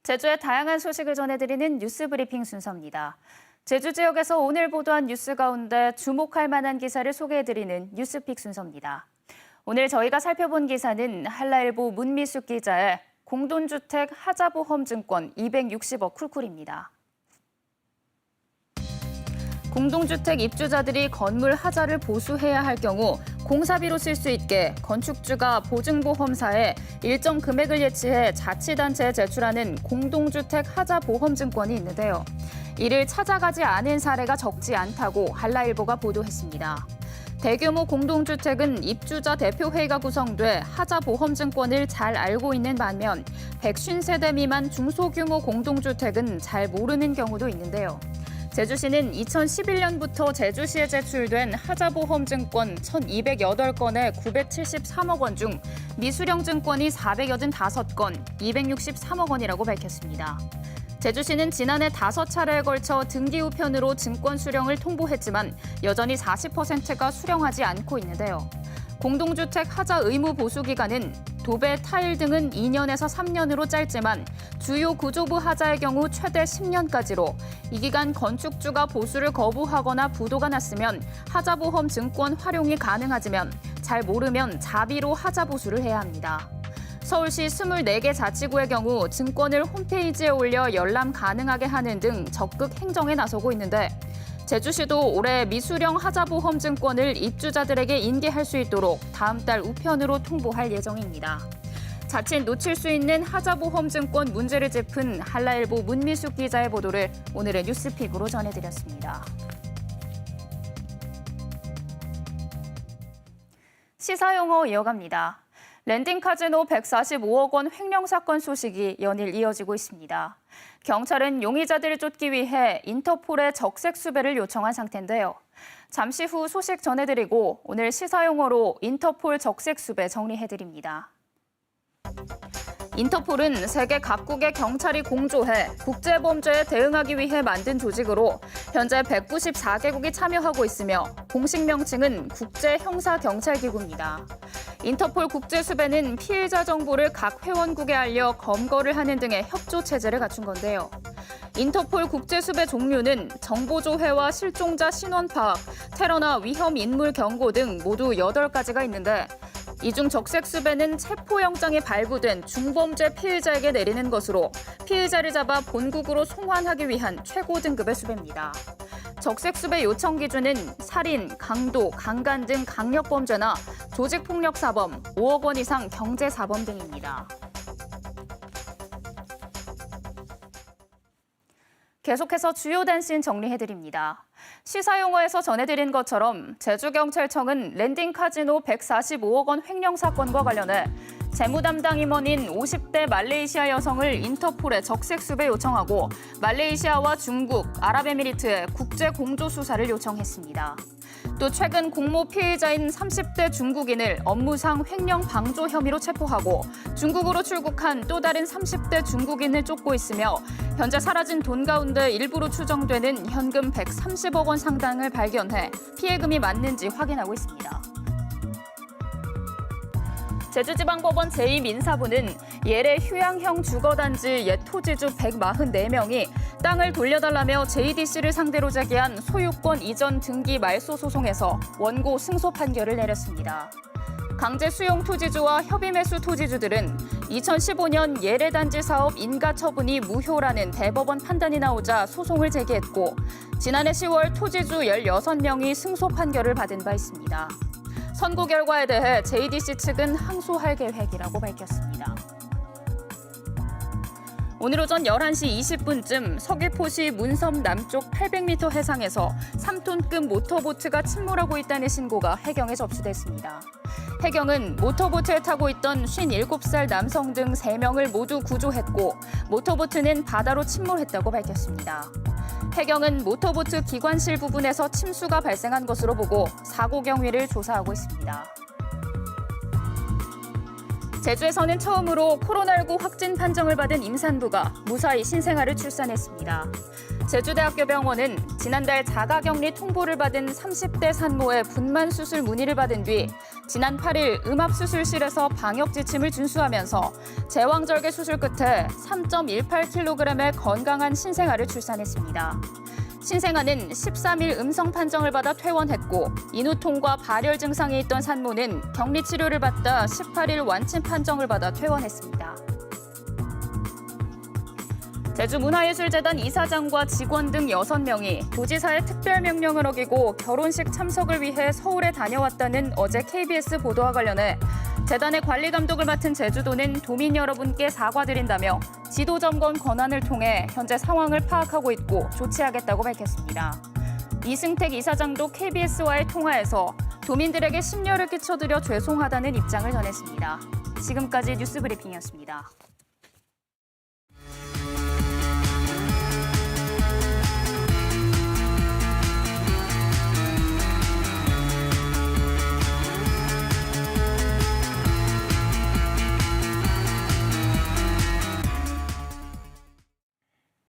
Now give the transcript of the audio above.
제주의 다양한 소식을 전해드리는 뉴스 브리핑 순서입니다. 제주 지역에서 오늘 보도한 뉴스 가운데 주목할 만한 기사를 소개해드리는 뉴스픽 순서입니다. 오늘 저희가 살펴본 기사는 한라일보 문미숙 기자의 공동주택 하자보험증권 260억 쿨쿨입니다. 공동주택 입주자들이 건물 하자를 보수해야 할 경우 공사비로 쓸 수 있게 건축주가 보증보험사에 일정 금액을 예치해 자치단체에 제출하는 공동주택 하자보험증권이 있는데요. 이를 찾아가지 않은 사례가 적지 않다고 한라일보가 보도했습니다. 대규모 공동주택은 입주자 대표회의가 구성돼 하자보험증권을 잘 알고 있는 반면 150세대 미만 중소규모 공동주택은 잘 모르는 경우도 있는데요. 제주시는 2011년부터 제주시에 제출된 하자보험증권 1,208건에 973억 원 중 미수령 증권이 485건, 263억 원이라고 밝혔습니다. 제주시는 지난해 5차례에 걸쳐 등기 우편으로 증권 수령을 통보했지만 여전히 40%가 수령하지 않고 있는데요. 공동주택 하자 의무 보수 기간은 도배, 타일 등은 2년에서 3년으로 짧지만 주요 구조부 하자의 경우 최대 10년까지로 이 기간 건축주가 보수를 거부하거나 부도가 났으면 하자보험 증권 활용이 가능하지만 잘 모르면 자비로 하자 보수를 해야 합니다. 서울시 24개 자치구의 경우 증권을 홈페이지에 올려 열람 가능하게 하는 등 적극 행정에 나서고 있는데 제주시도 올해 미수령 하자보험증권을 입주자들에게 인계할 수 있도록 다음 달 우편으로 통보할 예정입니다. 자칫 놓칠 수 있는 하자보험증권 문제를 짚은 한라일보 문미숙 기자의 보도를 오늘의 뉴스픽으로 전해드렸습니다. 시사용어 이어갑니다. 랜딩카지노 145억 원 횡령 사건 소식이 연일 이어지고 있습니다. 경찰은 용의자들을 쫓기 위해 인터폴에 적색 수배를 요청한 상태인데요. 잠시 후 소식 전해드리고 오늘 시사용어로 인터폴 적색 수배 정리해드립니다. 인터폴은 세계 각국의 경찰이 공조해 국제범죄에 대응하기 위해 만든 조직으로 현재 194개국이 참여하고 있으며 공식 명칭은 국제형사경찰기구입니다. 인터폴 국제수배는 피해자 정보를 각 회원국에 알려 검거를 하는 등의 협조 체제를 갖춘 건데요. 인터폴 국제수배 종류는 정보조회와 실종자 신원 파악, 테러나 위험 인물 경고 등 모두 8가지가 있는데 이 중 적색 수배는 체포영장이 발부된 중범죄 피해자에게 내리는 것으로 피해자를 잡아 본국으로 송환하기 위한 최고 등급의 수배입니다. 적색 수배 요청 기준은 살인, 강도, 강간 등 강력범죄나 조직폭력사범, 5억 원 이상 경제사범 등입니다. 계속해서 주요 단신 정리해드립니다. 시사용어에서 전해드린 것처럼 제주경찰청은 랜딩카지노 145억 원 횡령 사건과 관련해 재무담당 임원인 50대 말레이시아 여성을 인터폴에 적색 수배 요청하고 말레이시아와 중국, 아랍에미리트에 국제 공조 수사를 요청했습니다. 또 최근 공모 피해자인 30대 중국인을 업무상 횡령 방조 혐의로 체포하고 중국으로 출국한 또 다른 30대 중국인을 쫓고 있으며 현재 사라진 돈 가운데 일부로 추정되는 현금 130억 원 상당을 발견해 피해금이 맞는지 확인하고 있습니다. 제주지방법원 제2민사부는 예래 휴양형 주거단지 옛 토지주 144명이 땅을 돌려달라며 JDC를 상대로 제기한 소유권 이전 등기 말소 소송에서 원고 승소 판결을 내렸습니다. 강제 수용 토지주와 협의 매수 토지주들은 2015년 예래단지 사업 인가 처분이 무효라는 대법원 판단이 나오자 소송을 제기했고 지난해 10월 토지주 16명이 승소 판결을 받은 바 있습니다. 선고 결과에 대해 JDC 측은 항소할 계획이라고 밝혔습니다. 오늘 오전 11시 20분쯤 서귀포시 문섬 남쪽 800m 해상에서 3톤급 모터보트가 침몰하고 있다는 신고가 해경에 접수됐습니다. 해경은 모터보트에 타고 있던 57살 남성 등 3명을 모두 구조했고 모터보트는 바다로 침몰했다고 밝혔습니다. 해경은 모터보트 기관실 부분에서 침수가 발생한 것으로 보고 사고 경위를 조사하고 있습니다. 제주에서는 처음으로 코로나19 확진 판정을 받은 임산부가 무사히 신생아를 출산했습니다. 제주대학교 병원은 지난달 자가격리 통보를 받은 30대 산모의 분만 수술 문의를 받은 뒤 지난 8일 음압수술실에서 방역 지침을 준수하면서 제왕절개 수술 끝에 3.18kg의 건강한 신생아를 출산했습니다. 신생아는 13일 음성 판정을 받아 퇴원했고 인후통과 발열 증상이 있던 산모는 격리 치료를 받다 18일 완치 판정을 받아 퇴원했습니다. 제주문화예술재단 이사장과 직원 등 6명이 도지사의 특별명령을 어기고 결혼식 참석을 위해 서울에 다녀왔다는 어제 KBS 보도와 관련해 재단의 관리 감독을 맡은 제주도는 도민 여러분께 사과드린다며 지도 점검 권한을 통해 현재 상황을 파악하고 있고 조치하겠다고 밝혔습니다. 이승택 이사장도 KBS와의 통화에서 도민들에게 심려를 끼쳐드려 죄송하다는 입장을 전했습니다. 지금까지 뉴스브리핑이었습니다.